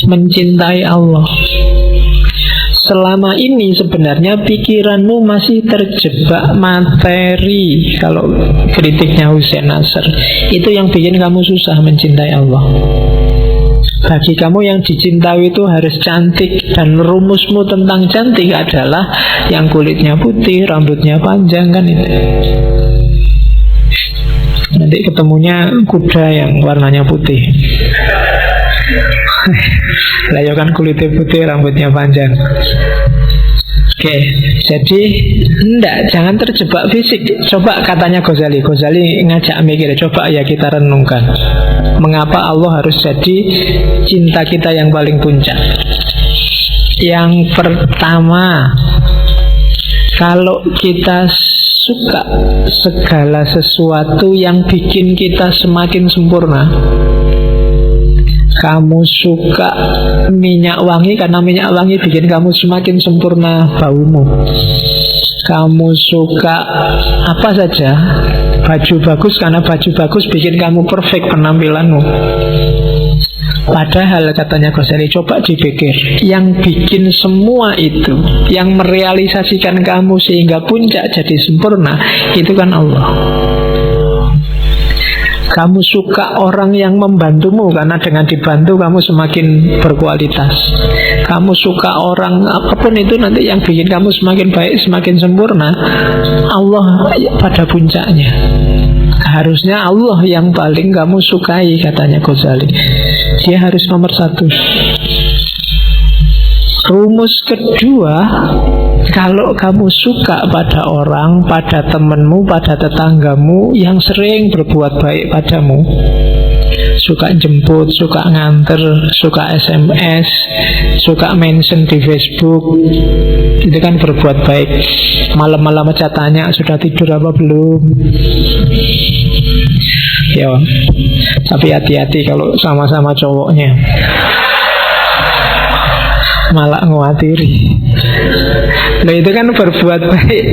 mencintai Allah. Selama ini sebenarnya pikiranmu masih terjebak materi. Kalau kritiknya Hussein Nasr, itu yang bikin kamu susah mencintai Allah. Bagi kamu yang dicintai itu harus cantik, dan rumusmu tentang cantik adalah yang kulitnya putih, rambutnya panjang, kan itu. Nanti ketemunya kuda yang warnanya putih. Lah ya kan kulitnya putih, rambutnya panjang. Oke, jadi jangan terjebak fisik. Coba katanya Ghazali ngajak mikir, coba ya kita renungkan. Mengapa Allah harus jadi cinta kita yang paling puncak? Yang pertama, kalau kita suka segala sesuatu yang bikin kita semakin sempurna. Kamu suka minyak wangi karena minyak wangi bikin kamu semakin sempurna baumu. Kamu suka apa saja, baju bagus karena baju bagus bikin kamu perfect penampilanmu. Padahal katanya Ghazali, coba dipikir, yang bikin semua itu, yang merealisasikan kamu sehingga puncak jadi sempurna, itu kan Allah. Kamu suka orang yang membantumu karena dengan dibantu kamu semakin berkualitas. Kamu suka orang apapun itu nanti yang bikin kamu semakin baik, semakin sempurna, Allah pada puncaknya. Harusnya Allah yang paling kamu sukai, katanya Ghazali. Dia harus nomor satu. Rumus kedua, kalau kamu suka pada orang, pada temanmu, pada tetanggamu yang sering berbuat baik padamu, suka jemput, suka nganter, suka SMS, suka mention di Facebook, itu kan berbuat baik. Malam-malam aja tanya sudah tidur apa belum. Ya, tapi hati-hati kalau sama-sama cowoknya, malah ngewatiri. Nah itu kan berbuat baik,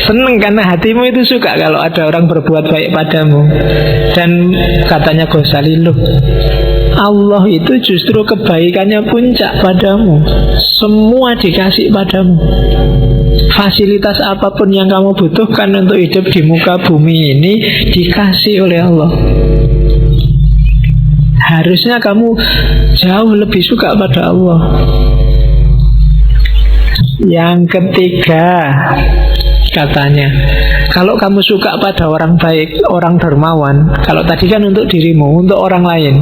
seneng karena hatimu itu suka kalau ada orang berbuat baik padamu. Dan katanya Ghazali, loh, Allah itu justru kebaikannya puncak padamu. Semua dikasih padamu. Fasilitas apapun yang kamu butuhkan untuk hidup di muka bumi ini dikasih oleh Allah. Harusnya kamu jauh lebih suka pada Allah. Yang ketiga, katanya, kalau kamu suka pada orang baik, orang dermawan, kalau tadi kan untuk dirimu, untuk orang lain,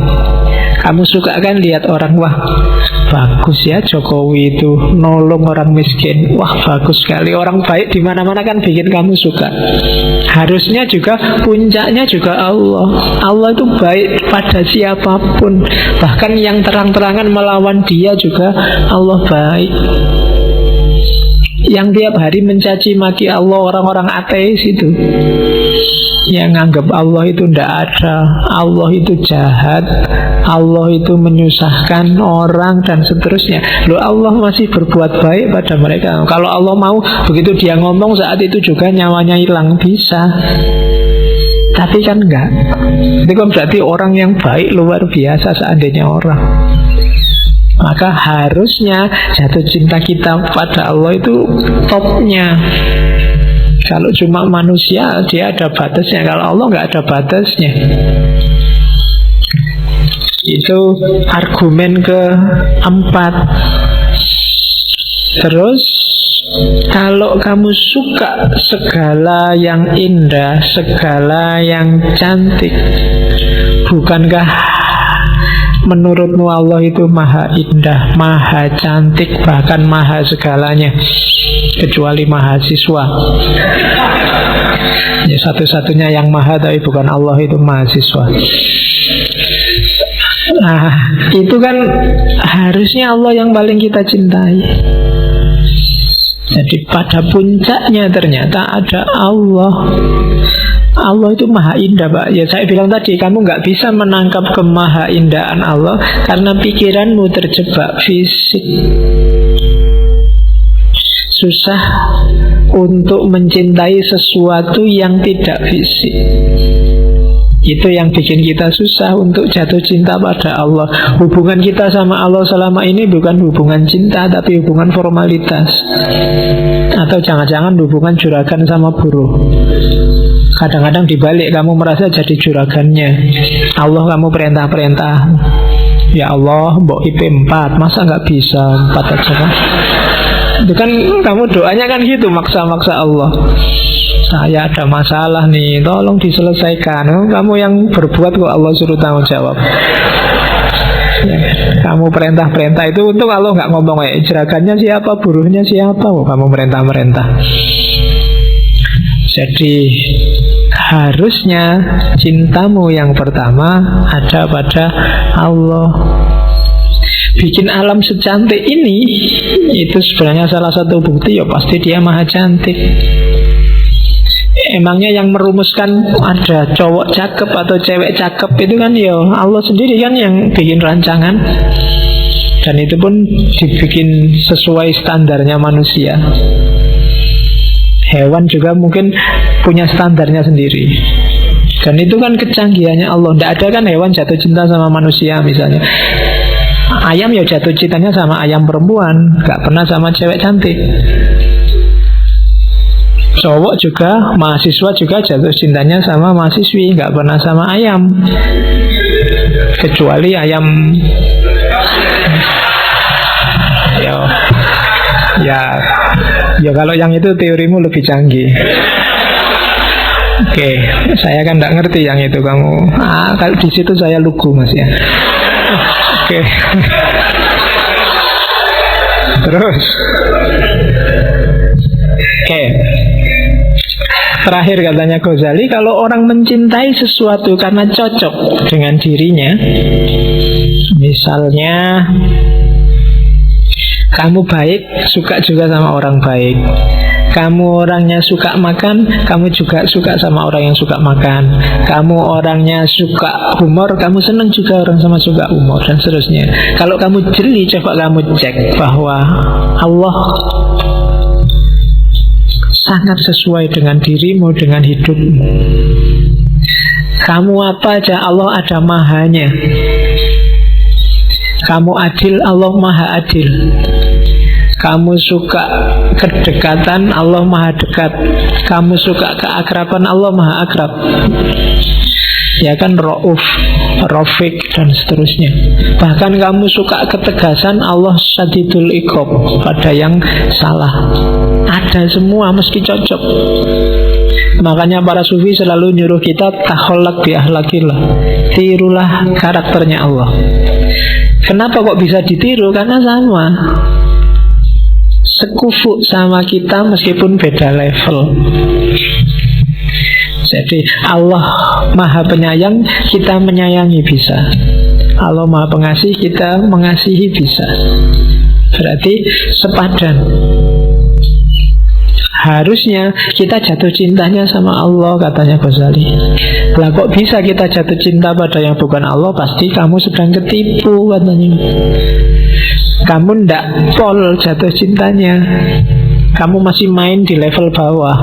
kamu suka kan lihat orang, wah bagus ya Jokowi itu nolong orang miskin, wah bagus sekali, orang baik di mana-mana kan bikin kamu suka. Harusnya juga puncaknya juga Allah. Allah itu baik pada siapapun, bahkan yang terang-terangan melawan dia juga Allah baik. Yang tiap hari mencaci maki Allah, orang-orang ateis itu, yang nganggap Allah itu tidak ada, Allah itu jahat, Allah itu menyusahkan orang dan seterusnya. Loh, Allah masih berbuat baik pada mereka. Kalau Allah mau, begitu dia ngomong saat itu juga nyawanya hilang, bisa. Tapi kan enggak. Itu kan berarti orang yang baik luar biasa seandainya orang. Maka harusnya jatuh cinta kita pada Allah itu topnya. Kalau cuma manusia dia ada batasnya, kalau Allah nggak ada batasnya. Itu argumen keempat. Terus kalau kamu suka segala yang indah, segala yang cantik, bukankah menurutmu Allah itu maha indah, maha cantik, bahkan maha segalanya, kecuali mahasiswa. Ya, satu-satunya yang maha tapi bukan Allah itu mahasiswa. Nah, itu kan harusnya Allah yang paling kita cintai. Jadi pada puncaknya ternyata ada Allah. Allah itu maha indah, Pak. Ya saya bilang tadi, kamu nggak bisa menangkap kemaha indahan Allah karena pikiranmu terjebak fisik. Susah untuk mencintai sesuatu yang tidak fisik. Itu yang bikin kita susah untuk jatuh cinta pada Allah. Hubungan kita sama Allah selama ini bukan hubungan cinta, tapi hubungan formalitas. Atau jangan-jangan hubungan juragan sama buruh. Kadang-kadang dibalik, kamu merasa jadi juragannya Allah, kamu perintah-perintah. Ya Allah, mbok IP 4, masa nggak bisa 4 aja kan? Itu kan kamu doanya kan gitu, maksa-maksa Allah. Saya ada masalah nih, tolong diselesaikan. Kamu yang berbuat kok Allah suruh tanggung jawab. Ya, kamu perintah-perintah itu, untung Allah nggak ngomong juragannya siapa, buruhnya siapa. Kamu perintah-perintah. Jadi harusnya cintamu yang pertama ada pada Allah. Bikin alam secantik ini, itu sebenarnya salah satu bukti ya pasti dia maha cantik. Emangnya yang merumuskan ada cowok cakep atau cewek cakep itu kan ya Allah sendiri kan yang bikin rancangan. Dan itu pun dibikin sesuai standarnya manusia. Hewan juga mungkin punya standarnya sendiri. Dan itu kan kecanggihannya Allah. Tidak ada kan hewan jatuh cinta sama manusia misalnya. Ayam ya jatuh cintanya sama ayam perempuan, gak pernah sama cewek cantik. Cowok juga, mahasiswa juga jatuh cintanya sama mahasiswi, gak pernah sama ayam. Kecuali ayam Ya kalau yang itu teorimu lebih canggih. Oke, saya kan gak ngerti yang itu kamu. Kalau di situ saya lugu mas ya. Oke. Terus Oke. Terakhir katanya Ghazali, kalau orang mencintai sesuatu karena cocok dengan dirinya, misalnya kamu baik, suka juga sama orang baik. Kamu orangnya suka makan, kamu juga suka sama orang yang suka makan. Kamu orangnya suka humor, kamu senang juga orang sama suka humor, dan seterusnya. Kalau kamu jeli, coba kamu cek bahwa Allah sangat sesuai dengan dirimu, dengan hidupmu. Kamu apa aja, Allah ada mahanya. Kamu adil, Allah maha adil. Kamu suka kedekatan, Allah maha dekat. Kamu suka keakraban, Allah maha akrab. Ya kan, Ra'uf, Rafiq, dan seterusnya. Bahkan kamu suka ketegasan, Allah Syadidul Iqab pada yang salah. Ada semua, meski cocok. Makanya para sufi selalu nyuruh kita takholak bi ahlakillah, tirulah karakternya Allah. Kenapa kok bisa ditiru? Karena sama, sekufu sama kita meskipun beda level. Jadi Allah maha penyayang, kita menyayangi bisa. Allah maha pengasih, kita mengasihi bisa. Berarti sepadan. Harusnya kita jatuh cintanya sama Allah, katanya Ghazali. Lah kok bisa kita jatuh cinta pada yang bukan Allah? Pasti kamu sedang ketipu, katanya. Kamu ndak pol jatuh cintanya. Kamu masih main di level bawah.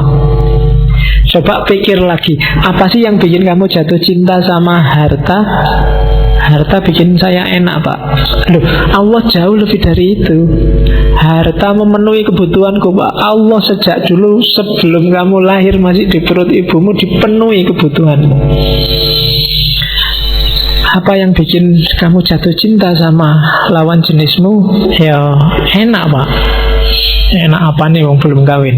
Coba pikir lagi, apa sih yang bikin kamu jatuh cinta sama harta? Harta bikin saya enak, Pak. Loh, Allah jauh lebih dari itu. Harta memenuhi kebutuhanku, Pak. Allah sejak dulu, sebelum kamu lahir masih di perut ibumu, dipenuhi kebutuhanmu. Apa yang bikin kamu jatuh cinta sama lawan jenismu? Ya enak, Pak. Enak apa nih, wong belum kawin?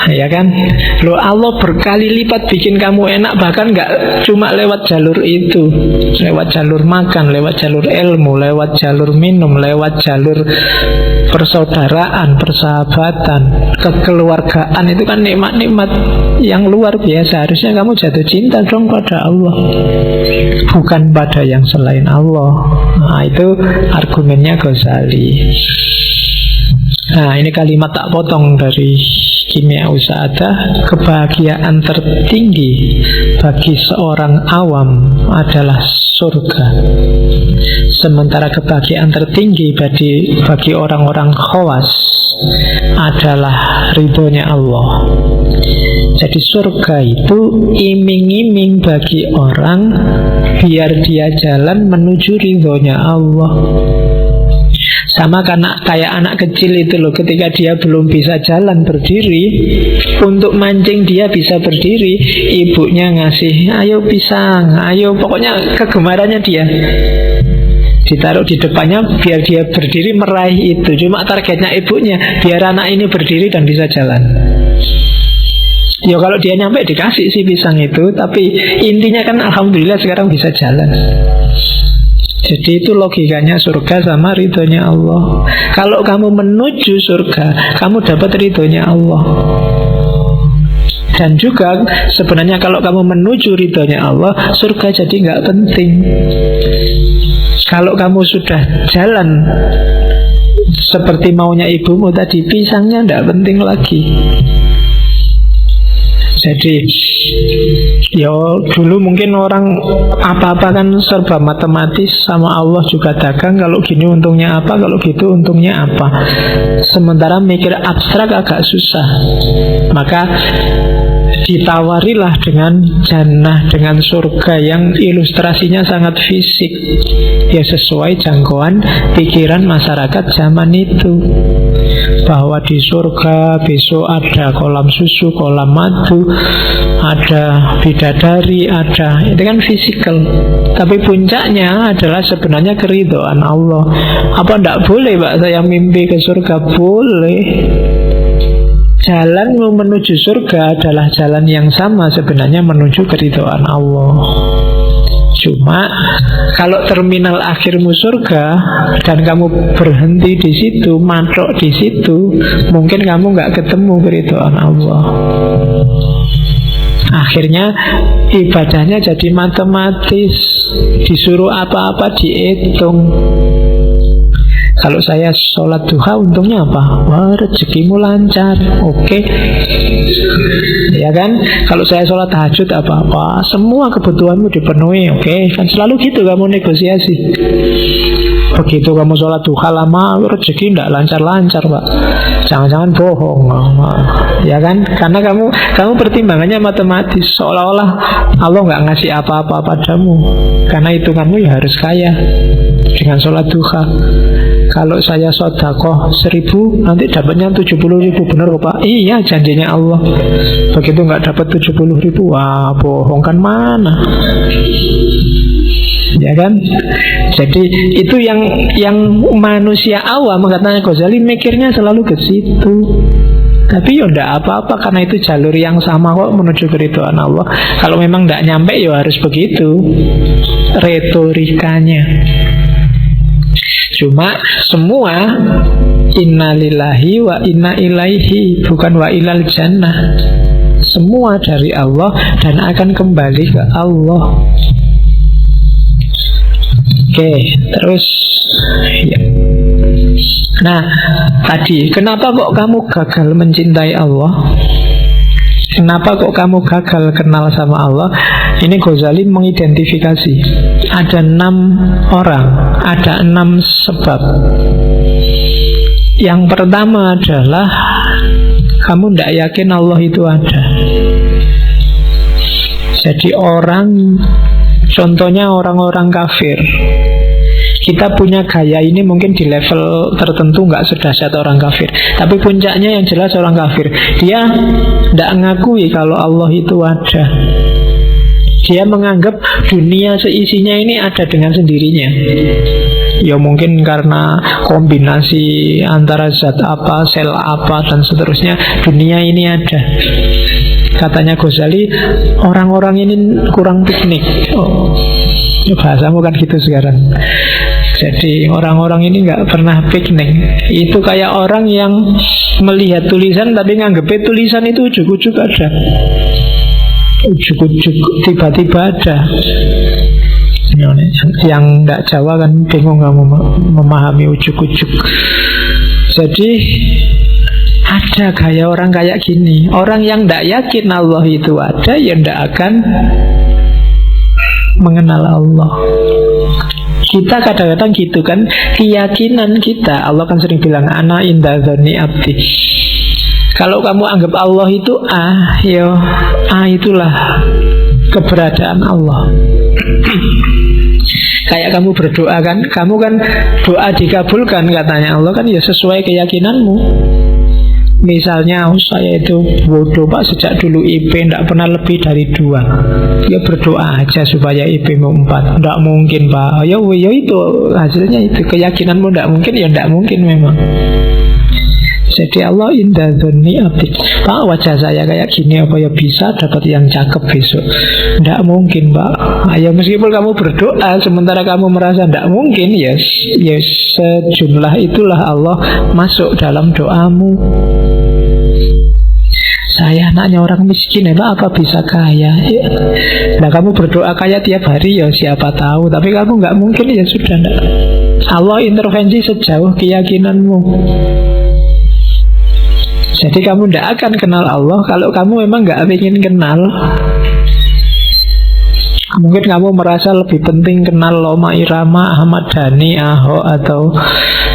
Ya kan? Loh, Allah berkali lipat bikin kamu enak. Bahkan gak cuma lewat jalur itu, lewat jalur makan, lewat jalur ilmu, lewat jalur minum, lewat jalur persaudaraan, persahabatan, kekeluargaan. Itu kan nikmat-nikmat yang luar biasa. Harusnya kamu jatuh cinta dong pada Allah, bukan pada yang selain Allah. Nah, itu argumennya Ghazali. Nah, ini kalimat tak potong dari Kimia Usahadah. Kebahagiaan tertinggi bagi seorang awam adalah surga. Sementara kebahagiaan tertinggi bagi orang-orang khawas adalah ridhonya Allah. Jadi surga itu iming-iming bagi orang biar dia jalan menuju ridhonya Allah. Sama kayak anak kecil itu loh, ketika dia belum bisa jalan berdiri, untuk mancing dia bisa berdiri, ibunya ngasih, ayo pisang, ayo, pokoknya kegemarannya dia ditaruh di depannya biar dia berdiri meraih itu. Cuma targetnya ibunya biar anak ini berdiri dan bisa jalan. Ya kalau dia nyampe dikasih sih pisang itu, tapi intinya kan alhamdulillah sekarang bisa jalan. Jadi itu logikanya surga sama ridhonya Allah. Kalau kamu menuju surga, kamu dapat ridhonya Allah. Dan juga sebenarnya kalau kamu menuju ridhonya Allah, surga jadi nggak penting. Kalau kamu sudah jalan seperti maunya ibumu tadi, pisangnya nggak penting lagi. Jadi ya dulu mungkin orang apa-apa kan serba matematis, sama Allah juga dagang, kalau gini untungnya apa, kalau gitu untungnya apa. Sementara mikir abstrak agak susah. Maka ditawarilah dengan jannah, dengan surga yang ilustrasinya sangat fisik, ya sesuai jangkauan pikiran masyarakat zaman itu, bahwa di surga besok ada kolam susu, kolam madu, ada bidadari, ada, itu kan fisikal. Tapi puncaknya adalah sebenarnya keridhaan Allah. Apa tidak boleh Pak saya mimpi ke surga? Boleh. Jalan menuju surga adalah jalan yang sama sebenarnya menuju keridhaan Allah. Cuma kalau terminal akhirmu surga dan kamu berhenti di situ, matok di situ, mungkin kamu nggak ketemu keridhaan Allah. Akhirnya ibadahnya jadi matematis, disuruh apa-apa dihitung. Kalau saya sholat duha untungnya apa? Wah, rezekimu lancar. Oke. Ya kan? Kalau saya sholat tahajud apa? Wah, semua kebutuhanmu dipenuhi. Oke. Kan selalu gitu kamu negosiasi. Begitu kamu sholat duha lama, rezeki tidak lancar-lancar Pak. Jangan-jangan bohong. Ya kan? Karena kamu pertimbangannya matematis, seolah-olah Allah nggak ngasih apa-apa padamu. Karena hitunganmu ya harus kaya dengan sholat duha. Kalau saya sedekah 1.000, nanti dapatnya 70.000, benar Pak? Iya, janjinya Allah. Begitu nggak dapat 70.000, wah bohong kan mana? Ya kan? Jadi itu yang manusia awam, katanya Ghazali, mikirnya selalu ke situ. Tapi ya enggak apa-apa, karena itu jalur yang sama kok menuju keridhaan Allah. Kalau memang enggak nyampe ya harus begitu retorikanya. Cuma semua innalillahi wa inna ilaihi, bukan wa ilal jannah. Semua dari Allah dan akan kembali ke Allah. Oke, terus ya. Nah, tadi kenapa kok kamu gagal mencintai Allah? Kenapa kok kamu gagal kenal sama Allah? Ini Ghazali mengidentifikasi ada 6 orang, ada 6 sebab. Yang pertama adalah kamu tidak yakin Allah itu ada. Jadi contohnya orang-orang kafir. Kita punya gaya ini mungkin di level tertentu nggak sedahsyat orang kafir, tapi puncaknya yang jelas orang kafir, dia tidak ngakui kalau Allah itu ada. Dia menganggap dunia seisinya ini ada dengan sendirinya. Ya mungkin karena kombinasi antara zat apa, sel apa, dan seterusnya, dunia ini ada. Katanya Ghazali, orang-orang ini kurang piknik. Oh, bahasamu kan gitu sekarang. Jadi orang-orang ini nggak pernah piknik. Itu kayak orang yang melihat tulisan tapi nganggepnya tulisan itu ujuk-ujuk ada. Ujuk-ujuk tiba-tiba ada. Yang nggak Jawa kan bingung kamu memahami ujuk-ujuk. Jadi ada gaya orang kayak gini. Orang yang nggak yakin Allah itu ada, ya nggak akan mengenal Allah. Kita kadang-kadang gitu kan, keyakinan kita. Allah kan sering bilang ana inda dzanni abdi. Kalau kamu anggap Allah itu itulah keberadaan Allah. Kayak kamu berdoa kan, kamu kan doa dikabulkan katanya Allah kan ya sesuai keyakinanmu. Misalnya saya itu bodoh Pak, sejak dulu IP tidak pernah lebih dari 2. Ya berdoa aja supaya IP-mu 4. Tidak mungkin Pak. Ya itu hasilnya itu. Keyakinanmu tidak mungkin, ya tidak mungkin memang. Jadi Allah inda dzanni abdi. Pak, wajah saya kayak gini, apa ya bisa dapat yang cakep besok? Tidak mungkin Pak. Ya meskipun kamu berdoa sementara kamu merasa tidak mungkin, yes, sejumlah itulah Allah masuk dalam doamu. Saya anaknya orang miskin ya Pak, apa bisa kaya ya. Nah kamu berdoa kaya tiap hari ya siapa tahu. Tapi kamu nggak mungkin, ya sudah enggak. Allah intervensi sejauh keyakinanmu. Jadi kamu tidak akan kenal Allah kalau kamu memang nggak ingin kenal. Mungkin kamu merasa lebih penting kenal Rhoma Irama, Ahmad Dhani, Ahok, atau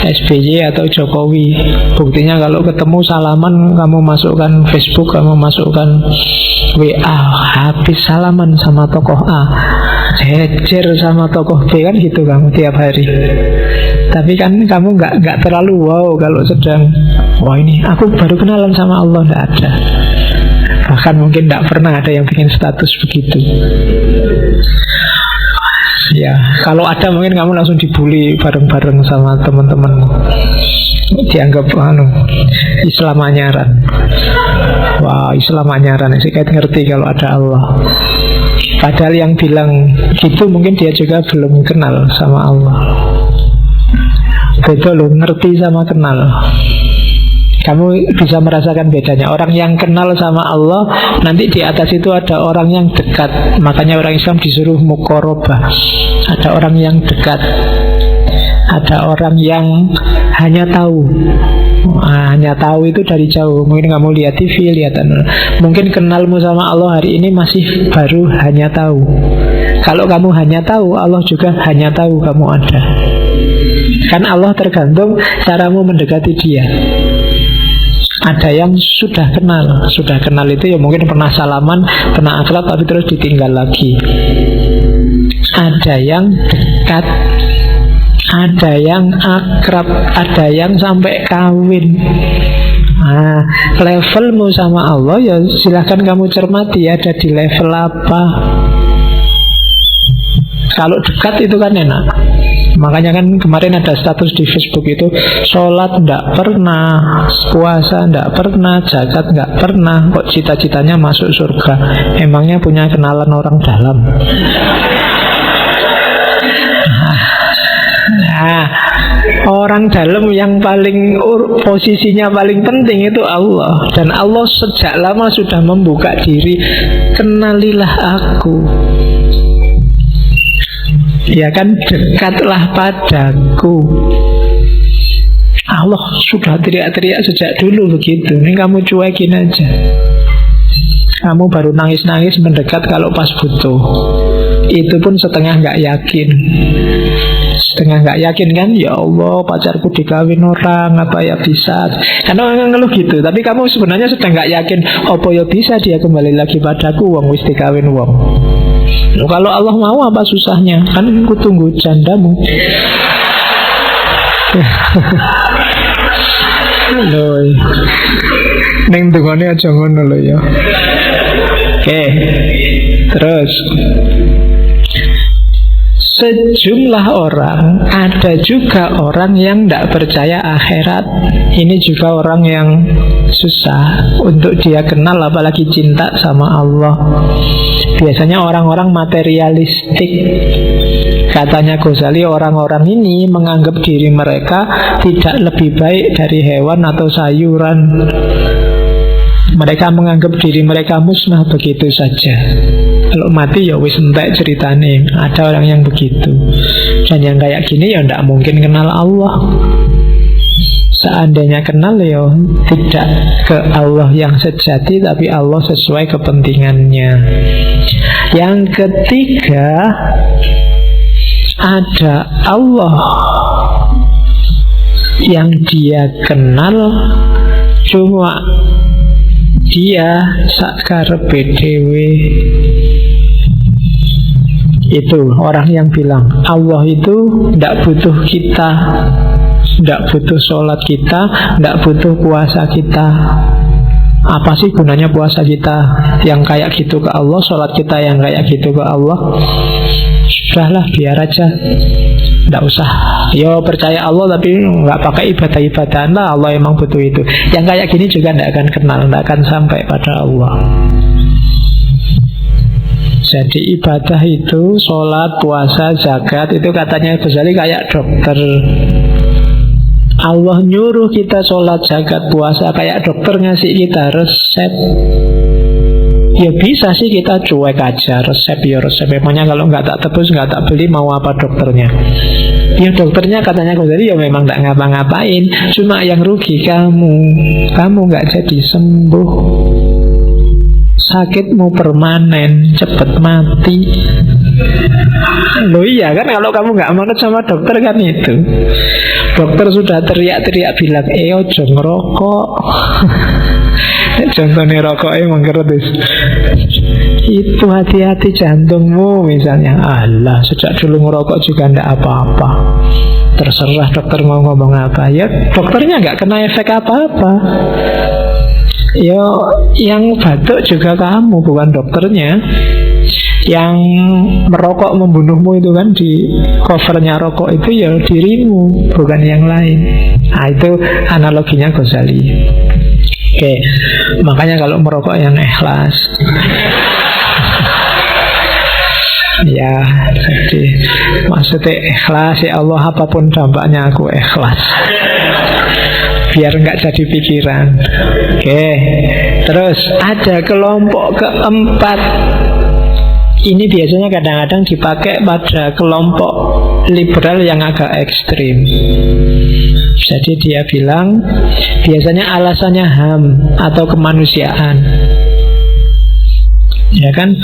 SBY atau Jokowi. Buktinya kalau ketemu salaman, kamu masukkan Facebook, kamu masukkan WA, habis salaman sama tokoh A, jejer sama tokoh B, kan gitu kamu tiap hari. Tapi kan kamu nggak terlalu wow kalau sedang wah ini aku baru kenalan sama Allah, nggak ada. Bahkan mungkin tidak pernah ada yang bikin status begitu. Ya, kalau ada mungkin kamu langsung dibully bareng-bareng sama teman-temanmu. Dianggap Islam anyaran. Wah, Islam anyaran sih, kayak ngerti kalau ada Allah. Padahal yang bilang gitu mungkin dia juga belum kenal sama Allah. Beda loh, ngerti sama kenal. Kamu bisa merasakan bedanya. Orang yang kenal sama Allah, nanti di atas itu ada orang yang dekat. Makanya orang Islam disuruh muqarabah. Ada orang yang dekat, ada orang yang hanya tahu. Hanya tahu itu dari jauh. Mungkin kamu lihat TV, mungkin kenalmu sama Allah hari ini masih baru hanya tahu. Kalau kamu hanya tahu, Allah juga hanya tahu kamu ada. Kan Allah tergantung caramu mendekati dia. Ada yang sudah kenal itu ya mungkin pernah salaman, pernah akrab tapi terus ditinggal lagi. Ada yang dekat, ada yang akrab, ada yang sampai kawin. Nah, levelmu sama Allah ya silahkan kamu cermati, ada di level apa. Kalau dekat itu kan enak. Makanya kan kemarin ada status di Facebook itu, sholat enggak pernah, puasa enggak pernah, zakat enggak pernah, kok cita-citanya masuk surga. Emangnya punya kenalan orang dalam? Nah, orang dalam yang paling posisinya paling penting itu Allah. Dan Allah sejak lama sudah membuka diri, kenalilah aku. Ya kan, dekatlah padaku. Allah sudah teriak-teriak sejak dulu begitu. Ini kamu cuekin aja. Kamu baru nangis-nangis mendekat kalau pas butuh. Itu pun setengah gak yakin. Setengah gak yakin kan, ya Allah pacarku dikawin orang, apa ya bisa. Karena orang ngeluh gitu. Tapi kamu sebenarnya sedang gak yakin, apa ya bisa dia kembali lagi padaku, wong wis dikawin wong. Loh, kalau Allah mau apa susahnya? Kan ku tunggu jandamu. Loh, neng dungane aja ngono lho ya. Oke, terus sejumlah orang, ada juga orang yang tidak percaya akhirat. Ini juga orang yang susah untuk dia kenal, apalagi cinta sama Allah. Biasanya orang-orang materialistik. Katanya Ghazali, orang-orang ini menganggap diri mereka tidak lebih baik dari hewan atau sayuran. Mereka menganggap diri mereka musnah begitu saja. Kalau mati ya wis entek ceritane. Ada orang yang begitu. Dan yang kayak gini ya tidak mungkin kenal Allah. Seandainya kenal ya tidak ke Allah yang sejati, tapi Allah sesuai kepentingannya. Yang ketiga, ada Allah yang dia kenal, cuma dia sakarepe dhewe. Itu orang yang bilang Allah itu tidak butuh kita, tidak butuh sholat kita, tidak butuh puasa kita. Apa sih gunanya puasa kita yang kayak gitu ke Allah, sholat kita yang kayak gitu ke Allah? Sudahlah, biar aja, tidak usah. Yo percaya Allah tapi nggak pakai ibadah-ibadahan lah. Allah emang butuh itu. Yang kayak gini juga tidak akan kenal, tidak akan sampai pada Allah. Jadi ibadah itu, sholat, puasa, zakat, itu katanya Ghazali kayak dokter. Allah nyuruh kita sholat, zakat, puasa, kayak dokter ngasih kita resep. Ya bisa sih kita cuek aja, resep ya resep. Emangnya kalau nggak tak tebus, nggak tak beli, mau apa dokternya? Ya dokternya katanya Ghazali ya memang nggak ngapa-ngapain, cuma yang rugi kamu nggak jadi sembuh. Sakitmu permanen, cepet mati. Loh iya kan, kalau kamu nggak manut sama dokter kan itu. Dokter sudah teriak-teriak bilang, ojo ngerokok. Contohnya rokok menggerudis. Itu hati-hati jantungmu misalnya. Alah, sejak dulu ngerokok juga ndak apa-apa. Terserah dokter mau ngomong apa. Ya dokternya nggak kena efek apa-apa. Ya, yang batuk juga kamu, bukan dokternya. Yang merokok membunuhmu itu kan di covernya rokok itu ya dirimu, bukan yang lain. Nah itu analoginya Ghazali. Oke, makanya kalau merokok yang ikhlas. Ya, jadi maksudnya ikhlas, ya Allah apapun dampaknya aku ikhlas, biar nggak jadi pikiran. Oke, terus ada kelompok keempat. Ini biasanya kadang-kadang dipakai pada kelompok liberal yang agak ekstrim. Jadi dia bilang biasanya alasannya HAM atau kemanusiaan. Ya kan,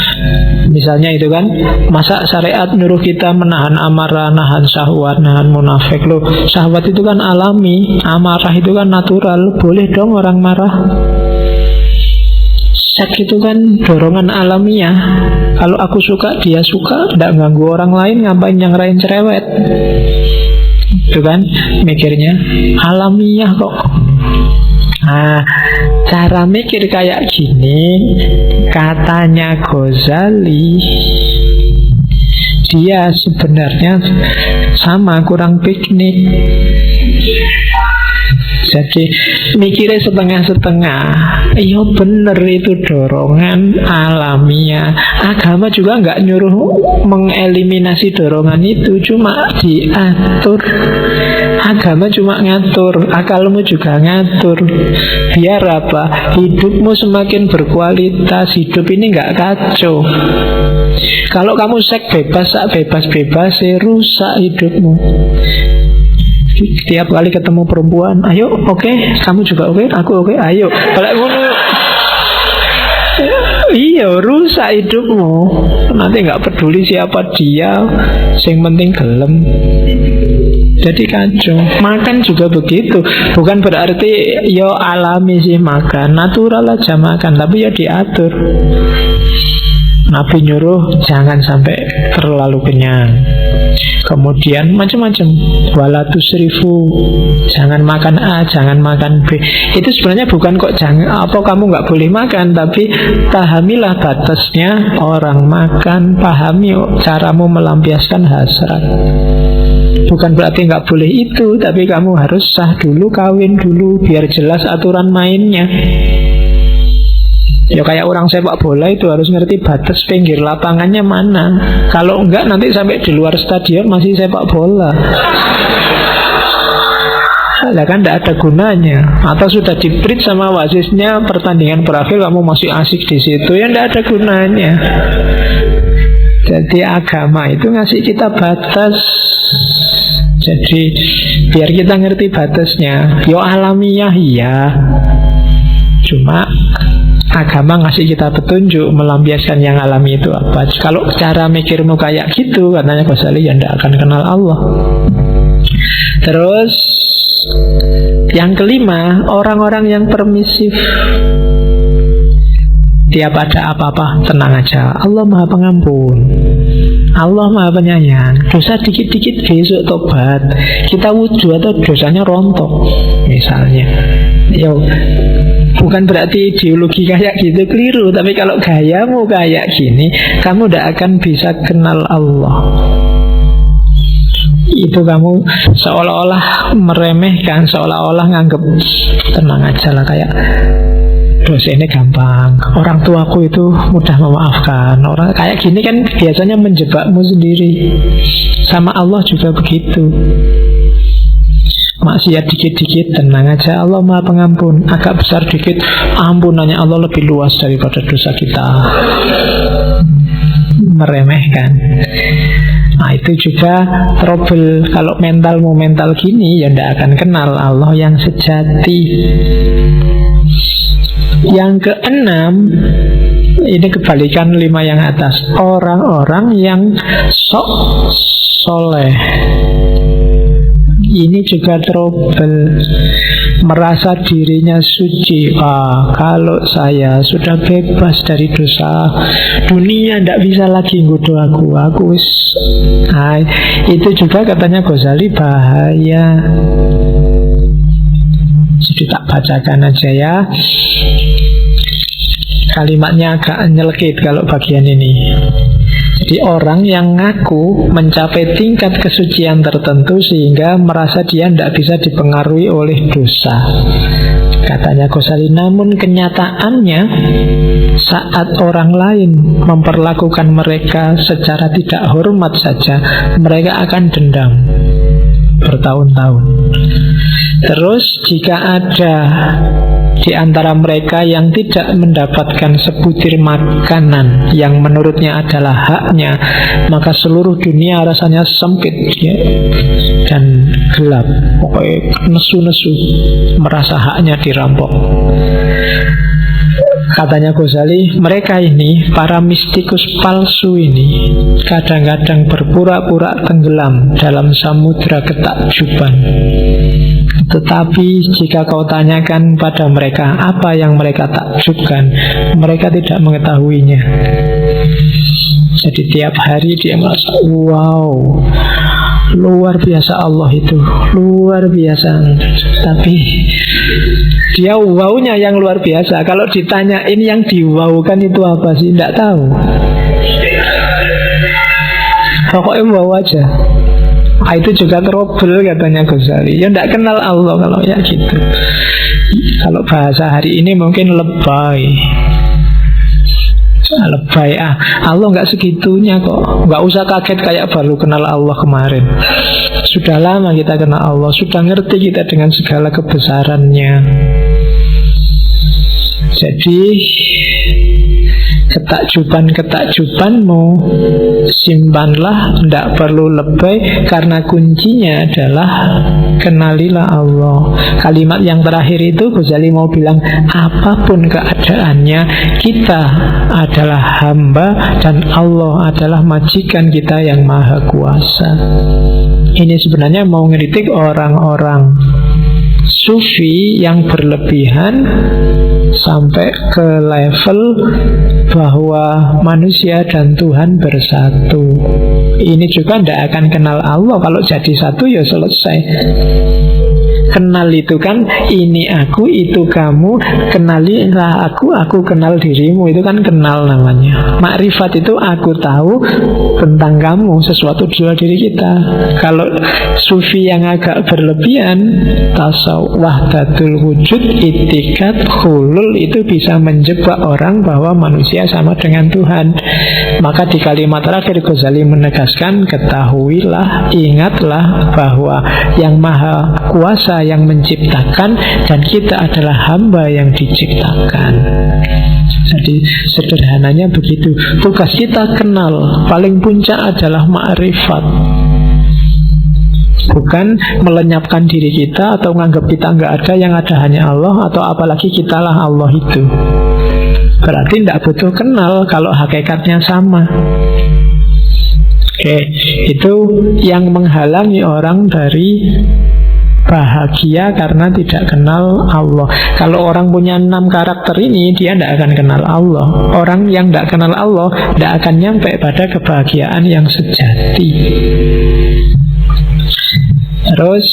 misalnya itu kan, masa syariat nyuruh kita menahan amarah, nahan syahwat, nahan munafik. Loh, syahwat itu kan alami, amarah itu kan natural. Boleh dong orang marah. Seks itu kan dorongan alamiah. Kalau aku suka, dia suka, tidak ganggu orang lain, ngapain yang lain cerewet. Itu kan mikirnya alamiah kok. Nah, cara mikir kayak gini, katanya Ghazali, dia sebenarnya sama, kurang piknik. Jadi mikirnya setengah-setengah. Iya bener, itu dorongan alamiah. Agama juga nggak nyuruh mengeliminasi dorongan itu, cuma diatur. Agama cuma ngatur, akalmu juga ngatur. Biar apa? Hidupmu semakin berkualitas. Hidup ini nggak kacau. Kalau kamu seks bebas, bebas-bebas, rusak hidupmu. Tiap kali ketemu perempuan, ayo, oke, kamu juga oke, aku oke, ayo. Kalau ngono, iya, rusak hidupmu. Nanti nggak peduli siapa dia, yang penting gelem. Jadi kacau. Makan juga begitu. Bukan berarti yo alami sih makan, natural aja makan, tapi ya diatur. Nabi nyuruh jangan sampai terlalu kenyang. Kemudian macam-macam, wala tusrifu, jangan makan A, jangan makan B. Itu sebenarnya bukan kok jangan apa kamu nggak boleh makan, tapi pahamilah batasnya orang makan, pahami caramu melampiaskan hasrat. Bukan berarti nggak boleh itu, tapi kamu harus sah dulu, kawin dulu, biar jelas aturan mainnya. Ya kayak orang sepak bola itu harus ngerti batas pinggir lapangannya mana. Kalau enggak nanti sampai di luar stadion masih sepak bola. Lah kan tidak ada gunanya. Atau sudah di-bridge sama wasitnya, pertandingan berakhir kamu masih asik di situ, ya tidak ada gunanya. Jadi agama itu ngasih kita batas. Jadi biar kita ngerti batasnya. Yo alamiah iya, cuma Agama ngasih kita petunjuk melampiaskan yang alami itu apa. Kalau cara mikirmu kayak gitu, katanya Ghazali, ya tidak akan kenal Allah. Terus yang kelima, orang-orang yang permisif. Tiap ada apa-apa, tenang aja, Allah Maha Pengampun, Allah Maha Penyayang. Dosa dikit-dikit besok tobat. Kita wudhu atau dosanya rontok misalnya. Yo, bukan berarti ideologi kayak gitu keliru, tapi kalau gayamu kayak gini, kamu tidak akan bisa kenal Allah. Itu kamu seolah-olah meremehkan, seolah-olah nganggep tenang aja lah, kayak dosa ini gampang, orang tuaku itu mudah memaafkan. Orang kayak gini kan biasanya menjebakmu sendiri. Sama Allah juga begitu. Maksiat dikit-dikit, tenang aja, Allah Maha Pengampun. Agak besar dikit, ampunannya Allah lebih luas daripada dosa kita. Meremehkan. Nah itu juga trouble. Kalau mentalmu mental gini, ya tidak akan kenal Allah yang sejati. Yang keenam, ini kebalikan 5 yang atas, orang-orang yang sok soleh. Ini juga trouble. Merasa dirinya suci. Kalau saya sudah bebas dari dosa, dunia tidak bisa lagi nggoda aku wis. Nah, itu juga katanya Ghazali bahaya. Jadi tak bacakan aja ya. Kalimatnya agak nyelekit kalau bagian ini. Jadi orang yang ngaku mencapai tingkat kesucian tertentu sehingga merasa dia tidak bisa dipengaruhi oleh dosa. Katanya Ghazali, namun kenyataannya saat orang lain memperlakukan mereka secara tidak hormat saja, mereka akan dendam bertahun-tahun. Terus jika ada di antara mereka yang tidak mendapatkan sebutir makanan yang menurutnya adalah haknya, maka seluruh dunia rasanya sempit ya, dan gelap. Pokoknya nesu-nesu, merasa haknya dirampok. Katanya Ghazali, mereka ini, para mistikus palsu ini, kadang-kadang berpura-pura tenggelam dalam samudera ketakjuban. Tetapi jika kau tanyakan pada mereka apa yang mereka takjubkan, mereka tidak mengetahuinya. Jadi tiap hari dia merasa, wow, luar biasa Allah itu, luar biasa. Tapi dia wow-nya yang luar biasa. Kalau ditanyain yang diwaukan itu apa sih, tidak tahu. Pokoknya wow aja. Itu juga trouble katanya Ghazali. Ya tidak kenal Allah kalau ya gitu. Kalau bahasa hari ini mungkin lebay. Lebay Allah nggak segitunya kok. Nggak usah kaget kayak baru kenal Allah kemarin. Sudah lama kita kenal Allah, sudah ngerti kita dengan segala kebesarannya. Jadi ketakjuban-ketakjubanmu simpanlah, tidak perlu lebay, karena kuncinya adalah kenalilah Allah. Kalimat yang terakhir itu Ghazali mau bilang, apapun keadaannya, kita adalah hamba dan Allah adalah majikan kita yang maha kuasa. Ini sebenarnya mau ngeritik orang-orang sufi yang berlebihan sampai ke level bahwa manusia dan Tuhan bersatu. Ini juga tidak akan kenal Allah. Kalau jadi satu ya selesai. Kenal itu kan ini aku, itu kamu, kenalilah aku kenal dirimu. Itu kan kenal namanya. Makrifat itu aku tahu tentang kamu, sesuatu di luar diri kita. Kalau sufi yang agak berlebihan, tasawuf wahdatul wujud, itikat, hulul, itu bisa menjebak orang bahwa manusia sama dengan Tuhan. Maka di kalimat terakhir Ghazali menegaskan, ketahuilah, ingatlah bahwa yang maha kuasa yang menciptakan dan kita adalah hamba yang diciptakan. Jadi sederhananya begitu. Tugas kita kenal, paling puncak adalah ma'rifat. Bukan melenyapkan diri kita atau menganggap kita nggak ada, yang ada hanya Allah, atau apalagi kitalah Allah itu. Berarti tidak butuh kenal kalau hakikatnya sama. Oke, itu yang menghalangi orang dari bahagia karena tidak kenal Allah. Kalau orang punya 6 karakter ini, dia tidak akan kenal Allah. Orang yang tidak kenal Allah tidak akan nyampe pada kebahagiaan yang sejati. Terus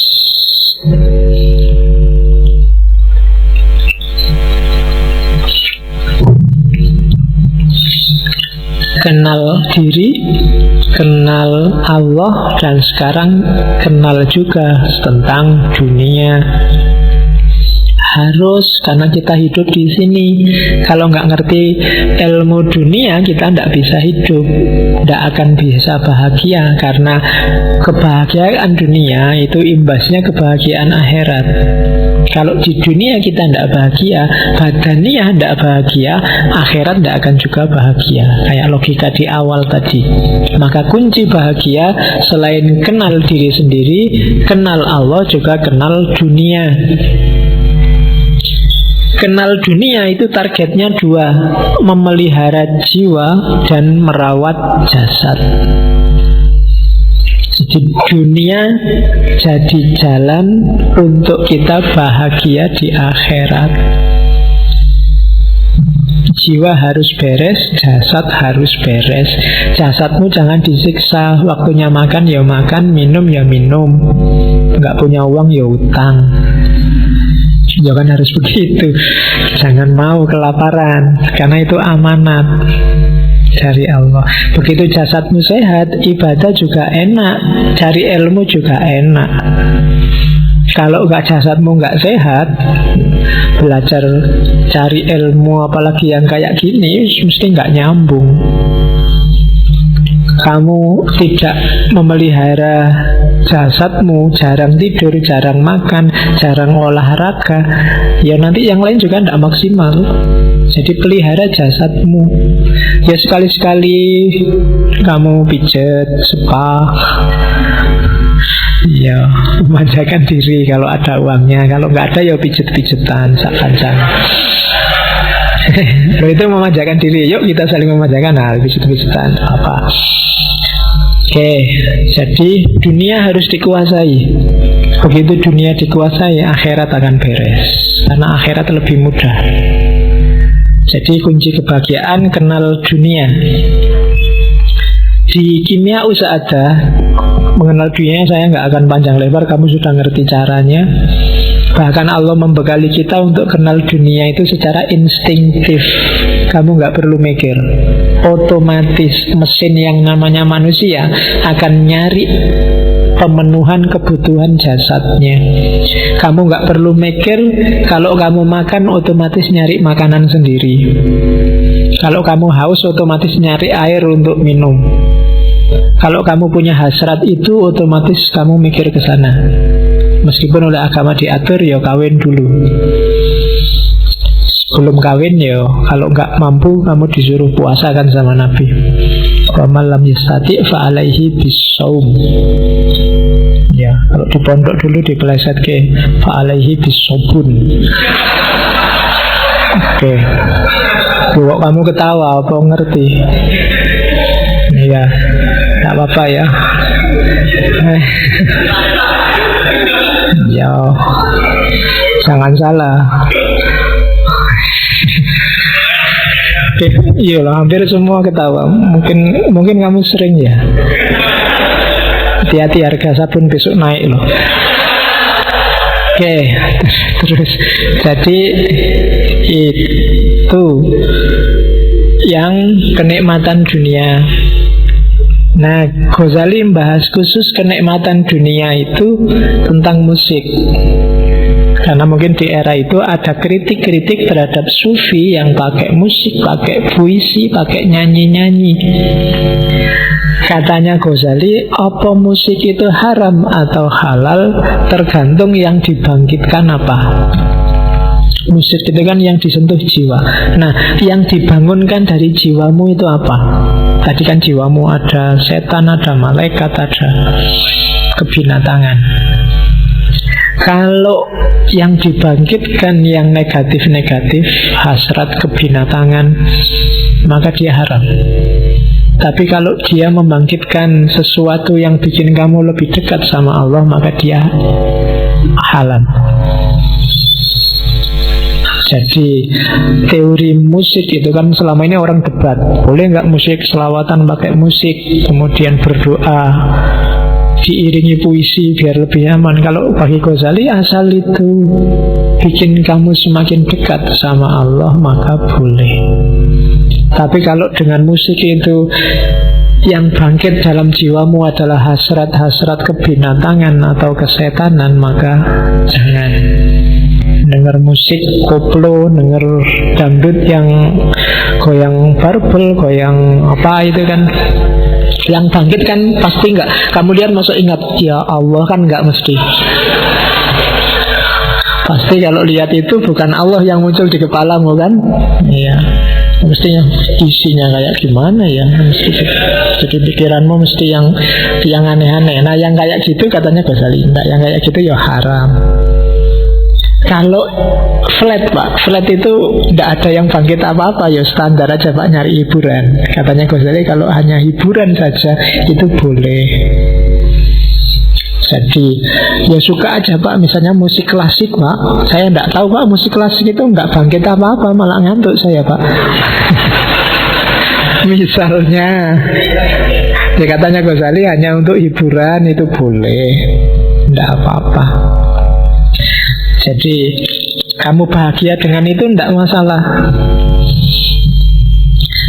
kenal diri, kenal Allah, dan sekarang kenal juga tentang dunia. Harus, karena kita hidup di sini. Kalau nggak ngerti ilmu dunia, kita nggak bisa hidup, nggak akan bisa bahagia. Karena kebahagiaan dunia itu imbasnya kebahagiaan akhirat. Kalau di dunia kita tidak bahagia, badaniah tidak bahagia, akhirat tidak akan juga bahagia. Kayak logika di awal tadi. Maka kunci bahagia selain kenal diri sendiri, kenal Allah, juga kenal dunia. Kenal dunia itu targetnya 2, memelihara jiwa dan merawat jasad. Jadi dunia jadi jalan untuk kita bahagia di akhirat. Jiwa harus beres, jasad harus beres. Jasadmu jangan disiksa. Waktunya makan ya makan, minum ya minum. Nggak punya uang ya utang. Ya kan harus begitu. Jangan mau kelaparan, karena itu amanat dari Allah. Begitu jasadmu sehat, ibadah juga enak, cari ilmu juga enak. Kalau jasadmu nggak sehat, belajar cari ilmu apalagi yang kayak gini mesti nggak nyambung. Kamu tidak memelihara jasadmu, jarang tidur, jarang makan, jarang olahraga, ya nanti yang lain juga tidak maksimal. Jadi pelihara jasadmu. Ya sekali-sekali kamu pijet, spa, ya memanjakan diri kalau ada uangnya. Kalau nggak ada ya pijet-pijetan, sak-sakan. Loh, itu memanjakan diri. Yuk kita saling memanjakan. Nah, pijet-pijetan apa. Oke, jadi dunia harus dikuasai. Begitu dunia dikuasai, akhirat akan beres. Karena akhirat lebih mudah. Jadi kunci kebahagiaan kenal dunia. Di kimia ada mengenal dunia, saya nggak akan panjang lebar, kamu sudah ngerti caranya. Bahkan Allah membekali kita untuk kenal dunia itu secara instinktif. Kamu nggak perlu mikir, otomatis mesin yang namanya manusia akan nyari pemenuhan kebutuhan jasadnya. Kamu nggak perlu mikir, kalau kamu makan otomatis nyari makanan sendiri. Kalau kamu haus otomatis nyari air untuk minum. Kalau kamu punya hasrat itu otomatis kamu mikir ke sana. Meskipun oleh agama diatur, ya kawin dulu. Belum kawin ya, kalau nggak mampu kamu disuruh puasa kan sama Nabi. Wa man lam yastati' fa alaihi bisawm. Ya, kalau di pondok dulu dipeleset ke fa alaihi bisobun. Oke. Kok kamu ketawa apa ngerti? Iya, nggak apa-apa ya. Ya, jangan salah. Iya lah, hampir semua ketawa. Mungkin kamu sering ya. Hati-hati, harga sabun besok naik loh. Oke, terus jadi itu yang kenikmatan dunia. Nah, Ghazali membahas khusus kenikmatan dunia itu tentang musik. Karena mungkin di era itu ada kritik-kritik terhadap sufi yang pakai musik, pakai puisi, pakai nyanyi-nyanyi. Katanya Ghazali, apa musik itu haram atau halal tergantung yang dibangkitkan apa. Musik itu kan yang disentuh jiwa. Nah, yang dibangunkan dari jiwamu itu apa? Tadi kan jiwamu ada setan, ada malaikat, ada kebinatangan. Kalau yang dibangkitkan yang negatif-negatif, hasrat kebinatangan, maka dia haram. Tapi kalau dia membangkitkan sesuatu yang bikin kamu lebih dekat sama Allah, maka dia halal. Jadi teori musik itu kan selama ini orang debat, boleh nggak musik selawatan pakai musik, kemudian berdoa diiringi puisi biar lebih aman. Kalau bagi Ghazali, asal itu bikin kamu semakin dekat sama Allah, maka boleh. Tapi kalau dengan musik itu yang bangkit dalam jiwamu adalah hasrat-hasrat kebinatangan atau kesetanan, maka jangan. Dengar musik koplo, dengar dangdut yang goyang barbel, goyang apa itu kan, yang bangkit kan pasti enggak. Kamu lihat masuk ingat ya Allah kan enggak mesti. Pasti kalau lihat itu bukan Allah yang muncul di kepalamu kan? Iya. Mestinya isinya kayak gimana ya? Mesti jadi pikiranmu mesti yang aneh-aneh. Nah, yang kayak gitu katanya Ghazali enggak, yang kayak gitu ya haram. Kalau flat Pak, flat itu tidak ada yang bangkit apa-apa, ya standar aja Pak, nyari hiburan. Katanya Ghazali kalau hanya hiburan saja itu boleh. Jadi ya suka aja Pak, misalnya musik klasik Pak, saya tidak tahu Pak, musik klasik itu nggak bangkit apa-apa, malah ngantuk saya Pak. Misalnya, ya katanya Ghazali hanya untuk hiburan itu boleh, tidak apa-apa. Jadi kamu bahagia dengan itu tidak masalah.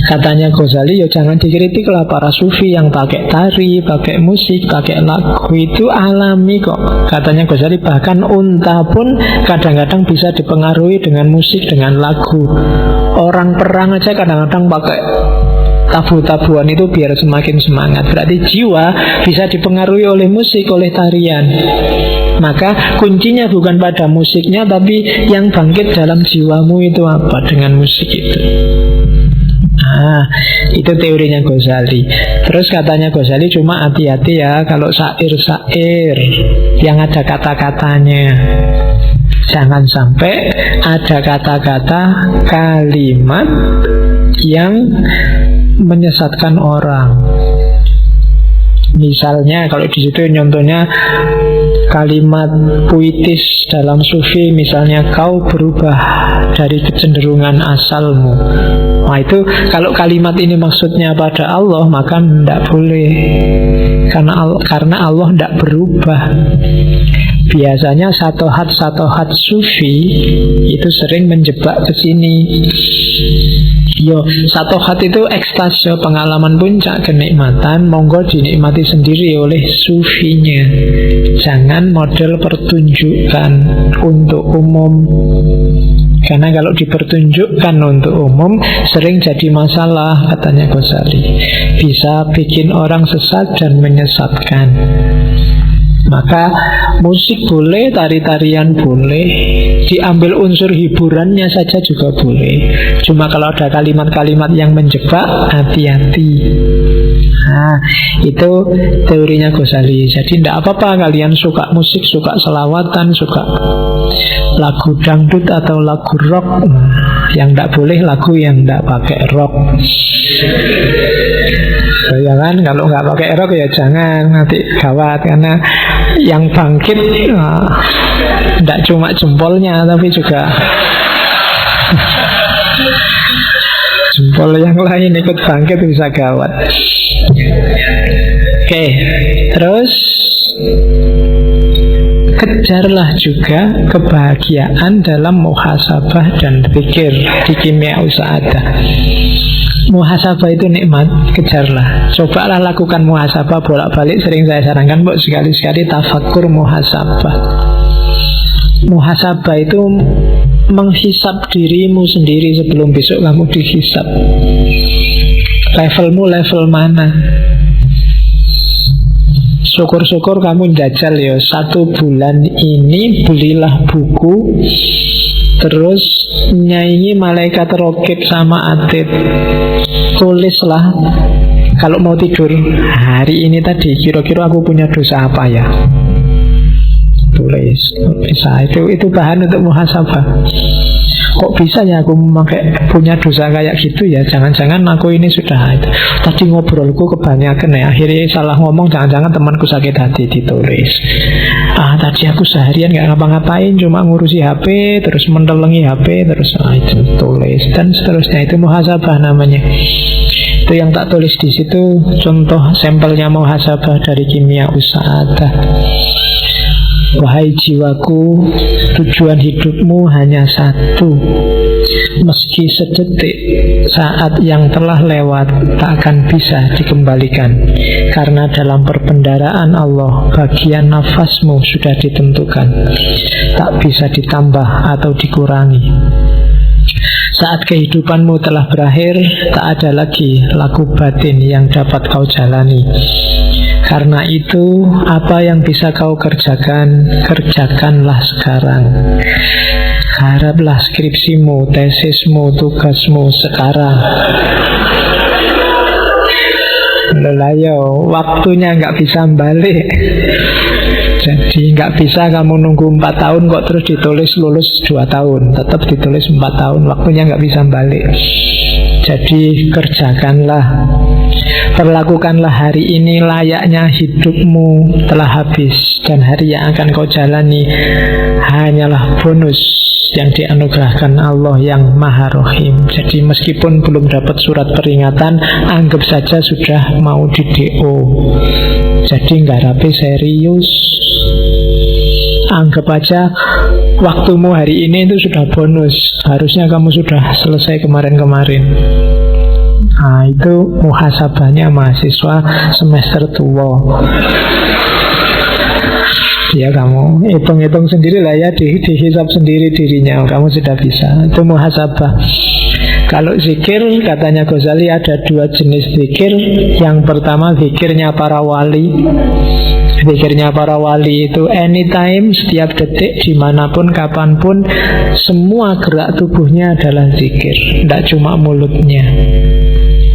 Katanya Ghazali, ya jangan dikritik lah para sufi yang pakai tari, pakai musik, pakai lagu, itu alami kok. Katanya Ghazali, bahkan unta pun kadang-kadang bisa dipengaruhi dengan musik, dengan lagu. Orang perang aja kadang-kadang pakai tabu-tabuan itu biar semakin semangat. Berarti jiwa bisa dipengaruhi oleh musik, oleh tarian. Maka kuncinya bukan pada musiknya, tapi yang bangkit dalam jiwamu itu apa dengan musik itu. Nah, itu teorinya Ghazali. Terus katanya Ghazali, cuma hati-hati ya kalau syair-syair yang ada kata-katanya. Jangan sampai ada kata-kata, kalimat yang menyesatkan orang. Misalnya kalau di situ contohnya kalimat puitis dalam sufi, misalnya kau berubah dari kecenderungan asalmu. Nah itu kalau kalimat ini maksudnya pada Allah, maka tidak boleh, karena Allah tidak berubah. Biasanya satohat sufi itu sering menjebak ke sini. Yo, satohat itu ekstase, pengalaman puncak kenikmatan, monggo dinikmati sendiri oleh sufinya. Jangan model pertunjukan untuk umum. Karena kalau dipertunjukkan untuk umum sering jadi masalah, katanya Ghazali. Bisa bikin orang sesat dan menyesatkan. Maka musik boleh, tari-tarian boleh, diambil unsur hiburannya saja juga boleh. Cuma kalau ada kalimat-kalimat yang menjebak, hati-hati. Nah, itu teorinya Ghazali. Jadi tidak apa-apa kalian suka musik, suka selawatan, suka lagu dangdut atau lagu rock. Yang tidak boleh lagu yang tidak pakai rock. Ya kan, kalau nggak pakai rock ya jangan, nanti gawat. Karena yang bangkit tidak cuma jempolnya, tapi juga jempol yang lain ikut bangkit, bisa gawat. Oke, terus kejarlah juga kebahagiaan dalam muhasabah dan pikir di kimia usahadah. Muhasabah itu nikmat, kejarlah. Cobalah lakukan muhasabah bolak-balik. Sering saya sarankan, Mbok, sekali-sekali tafakkur muhasabah. Muhasabah itu menghisap dirimu sendiri sebelum besok kamu dihisap. Levelmu level mana? Syukur-syukur kamu jajal ya, 1 bulan ini belilah buku, terus nyanyi malaikat rokib sama atid. Tulislah kalau mau tidur, hari ini tadi kira-kira aku punya dosa apa ya. Tulis. bisa. Itu bahan untuk muhasabah. Kok bisa ya aku punya dosa kayak gitu ya? Jangan-jangan aku ini sudah tadi ngobrolku kebanyakan ya, akhirnya salah ngomong, jangan-jangan temanku sakit hati, ditulis. Tadi aku seharian gak ngapa-ngapain, cuma ngurusi HP, terus mendelengi HP, terus itu tulis, dan seterusnya. Itu muhasabah namanya. Itu yang tak tulis di situ, contoh sampelnya muhasabah dari Kimia Sa'adah. Wahai jiwaku, tujuan hidupmu hanya satu. Meski sedetik, saat yang telah lewat tak akan bisa dikembalikan, karena dalam perbendaharaan Allah bagian nafasmu sudah ditentukan, tak bisa ditambah atau dikurangi. Saat kehidupanmu telah berakhir, tak ada lagi laku batin yang dapat kau jalani. Karena itu, apa yang bisa kau kerjakan, kerjakanlah sekarang. Haraplah skripsimu, tesismu, tugasmu sekarang. Lelayo, waktunya nggak bisa balik. Jadi nggak bisa kamu nunggu 4 tahun kok terus ditulis lulus 2 tahun. Tetap ditulis 4 tahun, waktunya nggak bisa balik. Jadi kerjakanlah. Perlakukanlah hari ini layaknya hidupmu telah habis, dan hari yang akan kau jalani hanyalah bonus yang dianugerahkan Allah yang Maha Rahim. Jadi meskipun belum dapat surat peringatan, anggap saja sudah mau di DO. Jadi ngarape serius. Anggap aja waktumu hari ini itu sudah bonus. Harusnya kamu sudah selesai kemarin-kemarin. Itu muhasabahnya mahasiswa semester tua. Ya kamu hitung-hitung sendiri lah ya, dihisap sendiri dirinya, kamu sudah bisa. Itu muhasabah. Kalau zikir, katanya Ghazali ada 2 jenis zikir. Yang pertama zikirnya para wali. Zikirnya para wali itu anytime, setiap detik, dimanapun, kapanpun, semua gerak tubuhnya adalah zikir, tidak cuma mulutnya.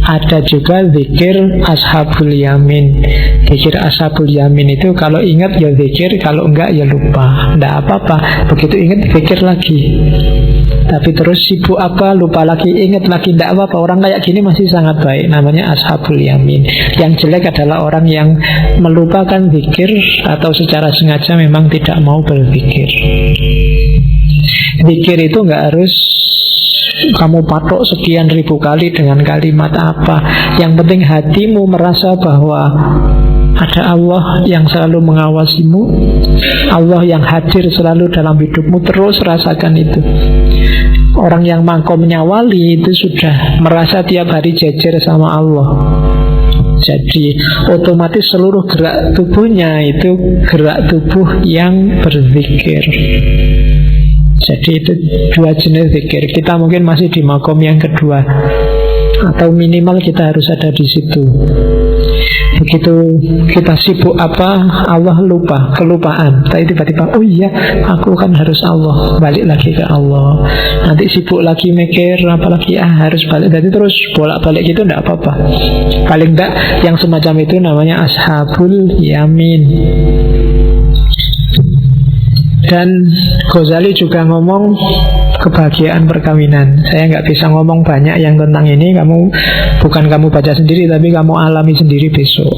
Ada juga zikir ashabul yamin. Zikir ashabul yamin itu kalau ingat ya zikir, kalau enggak ya lupa. Tidak apa-apa, begitu ingat zikir lagi. Tapi terus sibuk apa, lupa lagi, ingat lagi, tidak apa-apa. Orang kayak gini masih sangat baik, namanya ashabul yamin. Yang jelek adalah orang yang melupakan zikir atau secara sengaja memang tidak mau berzikir. Zikir itu enggak harus kamu patok sekian ribu kali dengan kalimat apa. Yang penting hatimu merasa bahwa ada Allah yang selalu mengawasimu, Allah yang hadir selalu dalam hidupmu. Terus rasakan itu. Orang yang makomnya wali itu sudah merasa tiap hari jejer sama Allah. Jadi otomatis seluruh gerak tubuhnya itu gerak tubuh yang berzikir. Jadi itu 2 jenis zikir. Kita mungkin masih di makom yang kedua, atau minimal kita harus ada di situ. Begitu kita sibuk apa, Allah lupa, kelupaan. Tapi tiba-tiba, oh iya, aku kan harus Allah, balik lagi ke Allah. Nanti sibuk lagi mikir, apalagi harus balik. Jadi terus bolak-balik gitu, tidak apa-apa. Paling tidak yang semacam itu namanya ashabul yamin. Dan Ghazali juga ngomong kebahagiaan perkawinan. Saya nggak bisa ngomong banyak yang tentang ini. Bukan kamu baca sendiri, tapi kamu alami sendiri besok.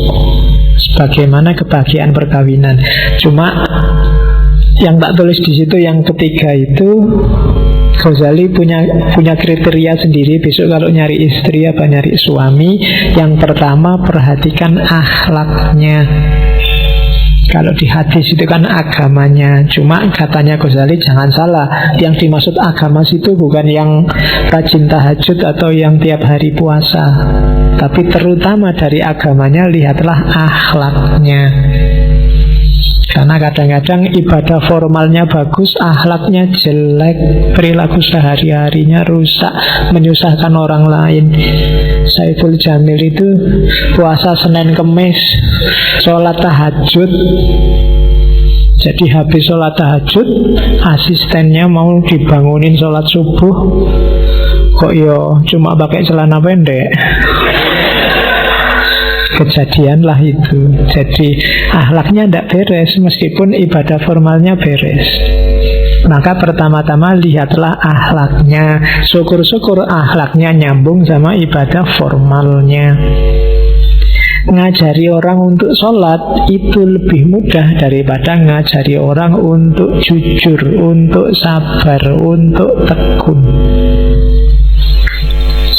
Bagaimana kebahagiaan perkawinan. Cuma yang tak tulis di situ yang ketiga itu, Ghazali punya kriteria sendiri. Besok kalau nyari istri apa nyari suami, yang pertama perhatikan akhlaknya. Kalau di hadis itu kan agamanya. Cuma katanya Ghazali jangan salah, yang dimaksud agama situ bukan yang rajin tahajud atau yang tiap hari puasa, tapi terutama dari agamanya lihatlah akhlaknya. Karena kadang-kadang ibadah formalnya bagus, akhlaknya jelek, perilaku sehari-harinya rusak, menyusahkan orang lain. Saiful Jamil itu puasa Senin Kemis, sholat tahajud. Jadi habis sholat tahajud, asistennya mau dibangunin sholat subuh, kok yo cuma pakai celana pendek. kejadianlah itu. Jadi akhlaknya tidak beres meskipun ibadah formalnya beres. Maka pertama-tama lihatlah akhlaknya. Syukur-syukur akhlaknya nyambung sama ibadah formalnya. Ngajari orang untuk sholat itu lebih mudah daripada ngajari orang untuk jujur, untuk sabar, untuk tekun.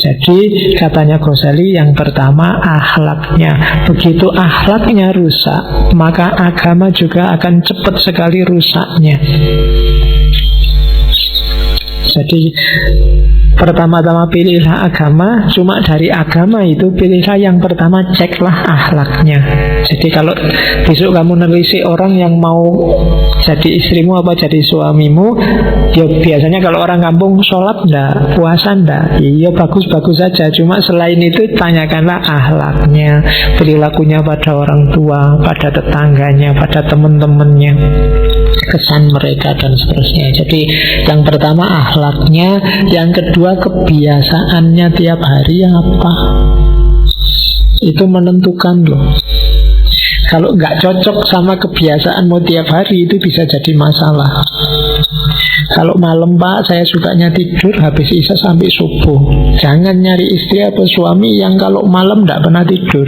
Jadi katanya Ghazali, yang pertama akhlaknya. Begitu akhlaknya rusak, maka agama juga akan cepat sekali rusaknya. Jadi pertama-tama pilihlah agama. Cuma dari agama itu pilihlah yang pertama, ceklah akhlaknya. Jadi kalau besok kamu nelisik orang yang mau jadi istrimu apa jadi suamimu, ya biasanya kalau orang kampung sholat ndak, puasa ndak, iya bagus-bagus saja. Cuma selain itu tanyakanlah akhlaknya, perilakunya pada orang tua, pada tetangganya, pada teman-temannya, kesan mereka dan seterusnya. Jadi yang pertama akhlaknya, yang kedua kebiasaannya tiap hari apa. Itu menentukan loh. Kalau nggak cocok sama kebiasaanmu tiap hari, itu bisa jadi masalah. Kalau malam, Pak, saya sukanya tidur habis isya sampai subuh. Jangan nyari istri atau suami yang kalau malam nggak pernah tidur,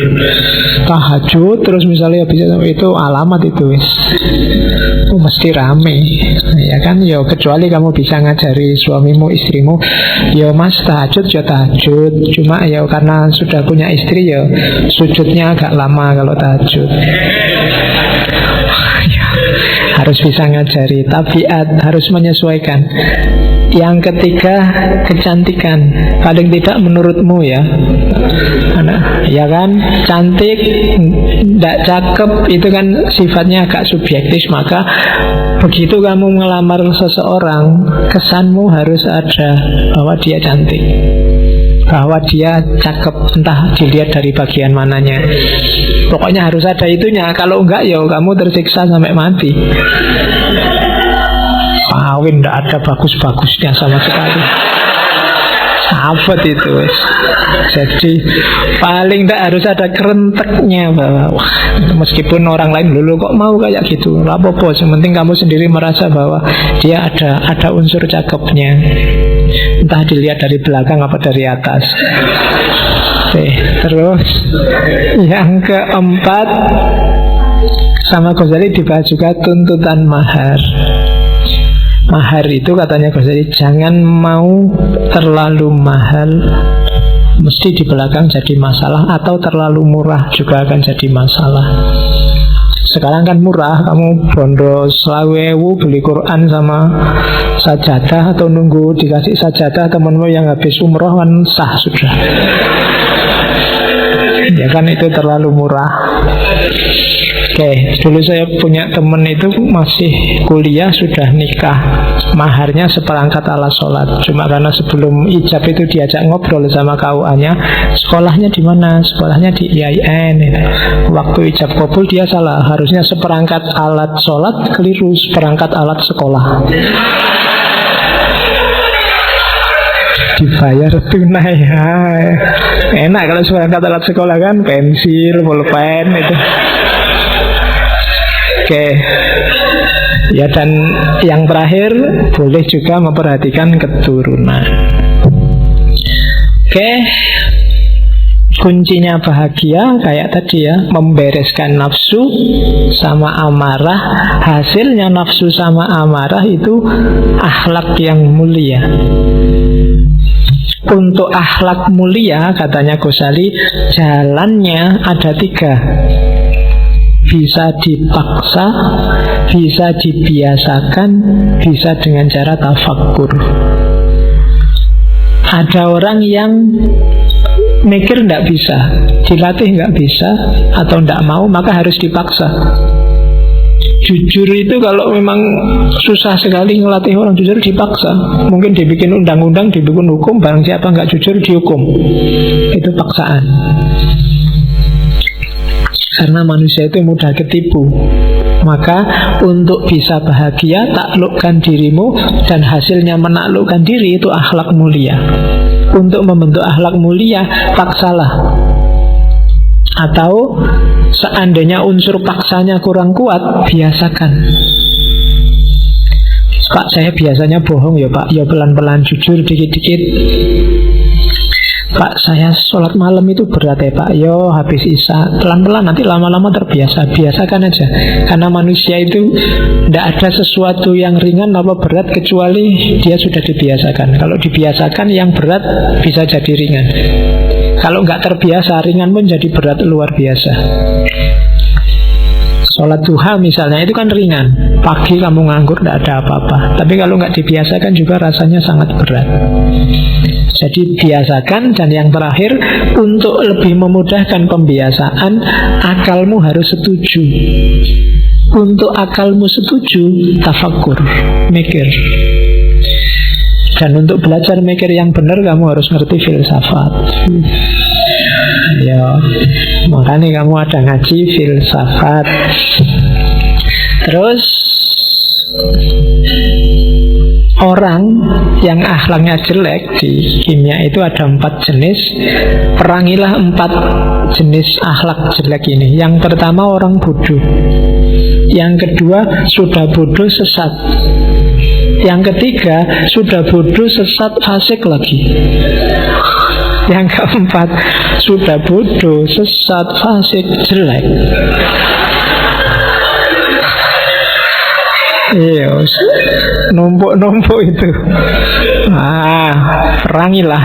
tahajud terus misalnya habis itu, alamat itu mesti rame, ya kan? Ya kecuali kamu bisa ngajari suamimu, istrimu, ya mas tahajud ya tahajud. Cuma ya karena sudah punya istri, ya sujudnya agak lama kalau tahajud. Harus bisa ngajari tabiat, harus menyesuaikan. Yang ketiga kecantikan, paling tidak menurutmu ya. Ya kan, cantik, tidak cakep, itu kan sifatnya agak subjektif. Maka begitu kamu melamar seseorang, kesanmu harus ada bahwa dia cantik, bahwa dia cakep, entah dilihat dari bagian mananya. Pokoknya harus ada itunya. Kalau enggak, ya kamu tersiksa sampai mati. Kawin tidak ada bagus-bagusnya sama sekali. Abot itu wes. Jadi paling tidak harus ada kerenteknya, bahwa wah, meskipun orang lain dulu kok mau kayak gitu, nggak apa-apa. Yang penting kamu sendiri merasa bahwa dia ada unsur cakepnya, entah dilihat dari belakang apa dari atas. Oke, terus yang keempat sama Ghazali dibahas juga tuntutan mahar. Mahar itu katanya Ghazali jangan mau terlalu mahal, mesti di belakang jadi masalah, atau terlalu murah juga akan jadi masalah. Sekarang kan murah, kamu bondo 20.000 beli Quran sama sajadah, atau nunggu dikasih sajadah temenmu yang habis umroh kan sah sudah. Ya kan, itu terlalu murah. Oke, dulu saya punya temen itu masih kuliah sudah nikah, maharnya seperangkat alat sholat. Cuma karena sebelum ijab itu diajak ngobrol sama KUA-nya, sekolahnya di mana? Sekolahnya di IAIN. Waktu ijab kabul dia salah, harusnya seperangkat alat sholat, keliru seperangkat alat sekolah. Dibayar tunai ya. Enak kalau seperangkat alat sekolah kan, pensil, pulpen itu. Oke, ya, dan yang terakhir boleh juga memperhatikan keturunan. Oke, kuncinya bahagia kayak tadi ya, membereskan nafsu sama amarah. Hasilnya nafsu sama amarah itu akhlak yang mulia. Untuk akhlak mulia katanya Ghazali, jalannya ada 3. Bisa dipaksa, bisa dibiasakan, bisa dengan cara tafakkur. Ada orang yang mikir tidak bisa, dilatih nggak bisa, atau tidak mau, maka harus dipaksa. Jujur itu kalau memang susah sekali ngelatih orang jujur, dipaksa. Mungkin dibikin undang-undang, dibikin hukum, barang siapa nggak jujur dihukum. Itu paksaan. Karena manusia itu mudah ketipu. Maka untuk bisa bahagia, taklukkan dirimu, dan hasilnya menaklukkan diri, itu akhlak mulia. Untuk membentuk akhlak mulia, paksalah. Atau seandainya unsur paksanya kurang kuat, biasakan. Pak, saya biasanya bohong ya Pak, ya pelan-pelan, jujur dikit-dikit. Pak, saya sholat malam itu berat ya Pak, yo habis isya, pelan-pelan, nanti lama-lama terbiasa. Biasakan aja. Karena manusia itu tidak ada sesuatu yang ringan apa berat kecuali dia sudah dibiasakan. Kalau dibiasakan yang berat bisa jadi ringan. Kalau nggak terbiasa, ringan pun jadi berat luar biasa. Sholat duha misalnya itu kan ringan, pagi kamu nganggur tidak ada apa-apa. Tapi kalau nggak dibiasakan juga rasanya sangat berat. Jadi biasakan. Dan yang terakhir, untuk lebih memudahkan pembiasaan, akalmu harus setuju. Untuk akalmu setuju, tafakkur, mikir. Dan untuk belajar mikir yang benar, kamu harus ngerti filsafat. Ya, makanya kamu ada ngaji filsafat. Terus orang yang akhlaknya jelek di kimia itu ada 4 jenis. Perangilah 4 jenis akhlak jelek ini. Yang pertama orang bodoh. Yang kedua sudah bodoh sesat. Yang ketiga sudah bodoh sesat fasik lagi. Yang keempat sudah bodoh sesat fasik jelek. Iya, numpuk itu. Perangilah.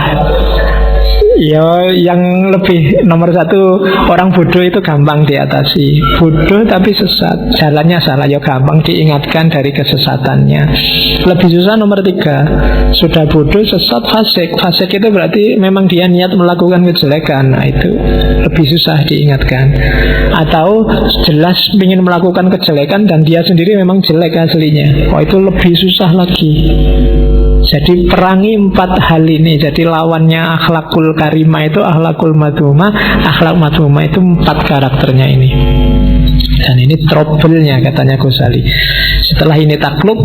Ya, yang lebih nomor 1, orang bodoh itu gampang diatasi. Bodoh tapi sesat, jalannya salah, ya gampang diingatkan dari kesesatannya. Lebih susah nomor 3, sudah bodoh sesat fasik. Fasik itu berarti memang dia niat melakukan kejelekan. Nah itu lebih susah diingatkan. Atau jelas ingin melakukan kejelekan dan dia sendiri memang jelek aslinya. Oh, itu lebih susah lagi. Jadi perangi 4 hal ini. Jadi lawannya akhlakul karimah itu akhlakul madhumah. Akhlak madhumah itu 4 karakternya ini. Dan ini trouble-nya katanya Ghazali. Setelah ini takluk,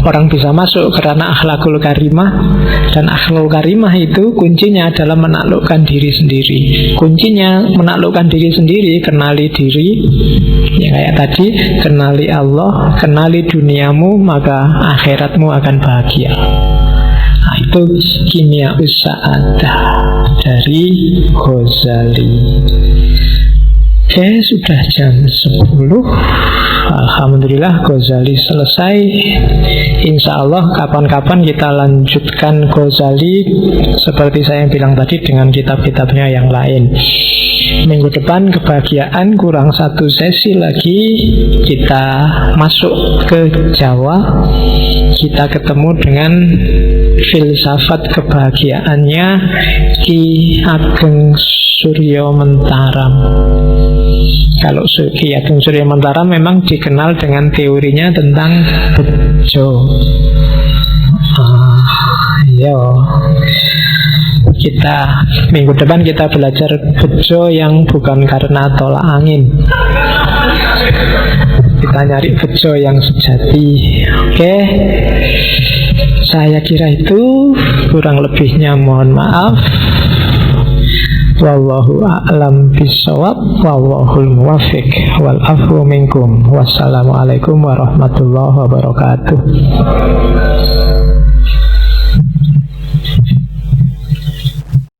orang bisa masuk karena akhlakul karimah. Dan akhlakul karimah itu kuncinya adalah menaklukkan diri sendiri. Kuncinya menaklukkan diri sendiri, kenali diri. Ya kayak tadi, kenali Allah, kenali duniamu, maka akhiratmu akan bahagia. Nah, itu kimia ussa'adah dari Ghazali. Oke, sudah jam 10. Alhamdulillah Ghazali selesai. Insya Allah kapan-kapan kita lanjutkan Ghazali seperti saya bilang tadi dengan kitab-kitabnya yang lain. Minggu depan kebahagiaan, kurang 1 sesi lagi kita masuk ke Jawa. Kita ketemu dengan filsafat kebahagiaannya Ki Ageng Suryo Mentaram. Kalau Ki Ageng Suryo Mentaram memang dikenal dengan teorinya tentang bejo. Kita minggu depan kita belajar bejo yang bukan karena tolak angin. Kita nyari bejo yang sejati. Oke. Saya kira itu, kurang lebihnya mohon maaf. Wallahu a'lam bishawab, wallahul muwaffiq, wal afwu minkum. Wassalamualaikum warahmatullahi wabarakatuh.